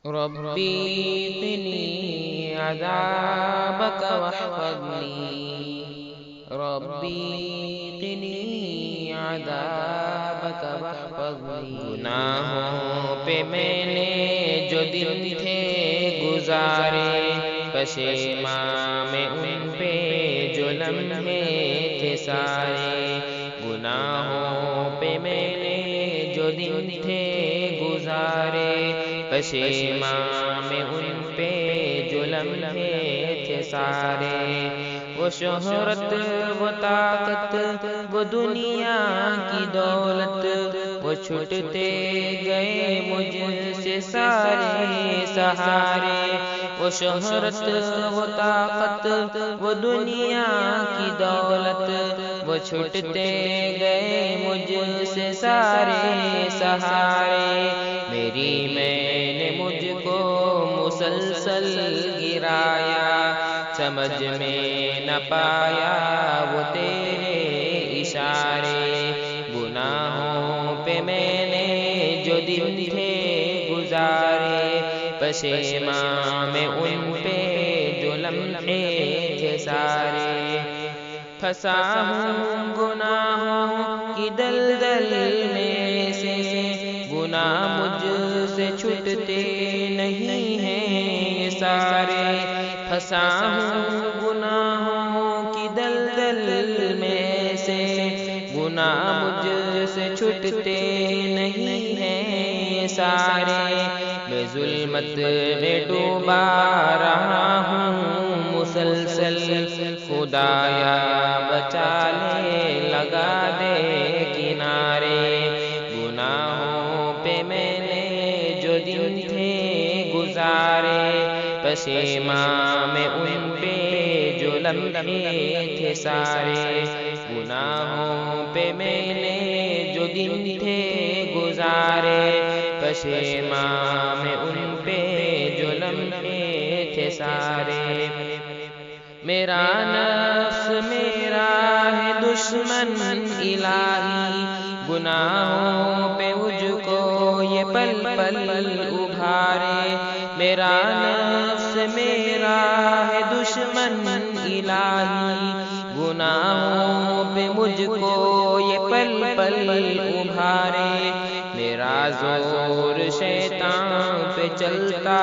ربي قني عذابك واحفظني، ربی قنی عذابک واحفظنی۔ گناہوں پہ میں نے جو دن تھے گزارے، پشیماں میں ان پہ جو لمحے تھے سارے۔ گناہوں پہ میں نے جو دن تھے گزارے، پشیماں میں ان پہ جو لمحے تھے سارے۔ وہ شہرت وہ طاقت وہ دنیا کی دولت، وہ چھٹتے گئے مجھ سے سارے سہارے۔ وہ شہرت وہ طاقت وہ دنیا کی دولت، وہ چھٹتے گئے مجھ سے سارے سہارے۔ میری میں نے مجھ کو مسلسل گرایا، سمجھ میں نہ پایا وہ تیرے اشارے۔ گناہوں پہ میں نے جو دن تھے گزارے، پشیماں میں ان پہ جو لمحے تھے سارے۔ پھنسا ہوں گناہوں کی دلدل میں سے، گناہ مجھ سے چھٹتے نہیں ہیں یہ سارے۔ پھنسا ہوں گناہوں کی دلدل میں سے، گناہ مجھ سے چھٹتے نہیں ہیں یہ سارے۔ میں ظلمت میں ڈوبا رہا ہوں مسلسل، خدایا بچا لے لگا دے کنارے۔ گناہوں پہ میں نے جو دن تھے گزارے، پشیماں میں ان پہ جو لمحے تھے سارے۔ گناہوں پہ میں نے جو دن تھے گزارے، پشیماں میں ان پہ جو لمحے تھے سارے۔ میرا نفس میرا ہے دشمن الہی، گناہوں پہ مجھ کو یہ پل پل ابھارے۔ میرا نفس میرا ہے دشمن الہی، گناہوں پہ مجھ کو یہ پل پل ابھارے۔ میرا زور شیطان پہ چلتا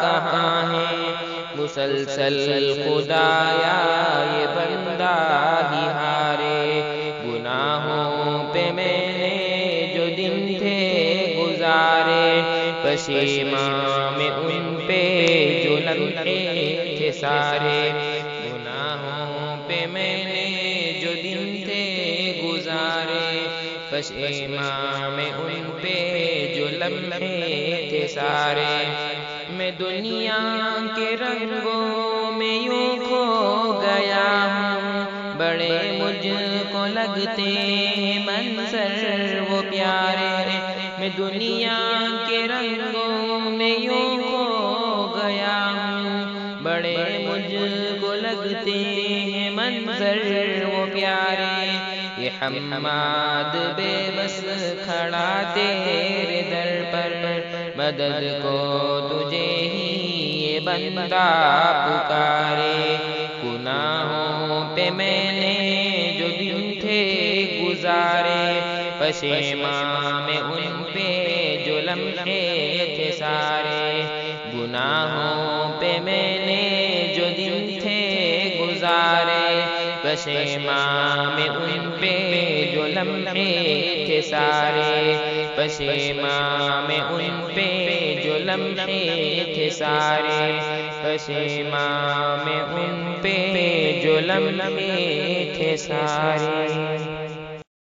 کہاں ہے، مسلسل خدایا یہ بندہ ہی ہارے۔ گناہوں پہ میں نے جو دن تھے گزارے، پشیماں میں ان پہ جو لمحے تھے سارے۔ گناہوں پہ میں نے جو دن تھے گزارے، پشیماں میں ان پہ جو لمحے تھے سارے۔ میں دنیا کے رنگوں میں یوں کھو گیا ہوں، بڑے مجھ کو لگتے ہیں منظر وہ پیارے۔ میں دنیا کے رنگوں میں یوں کھو گیا ہوں، بڑے مجھ کو لگتے ہیں منظر وہ پیارے۔ یہ حماد بے بس کھڑا تیرے در پر، مدد کو تجھے ہی یہ بندہ پکارے۔ گناہوں پہ میں نے جو دن تھے گزارے، پشیماں میں ان پہ جو لمحے تھے سارے۔ گناہوں پہ میں نے جو دن تھے گزارے، پشیماں میں ان پہ جو لمحے تھے سارے۔ پشیماں میں ان پہ جو لمحے تھے سارے، پشیماں میں ان پہ جو لمحے تھے سارے۔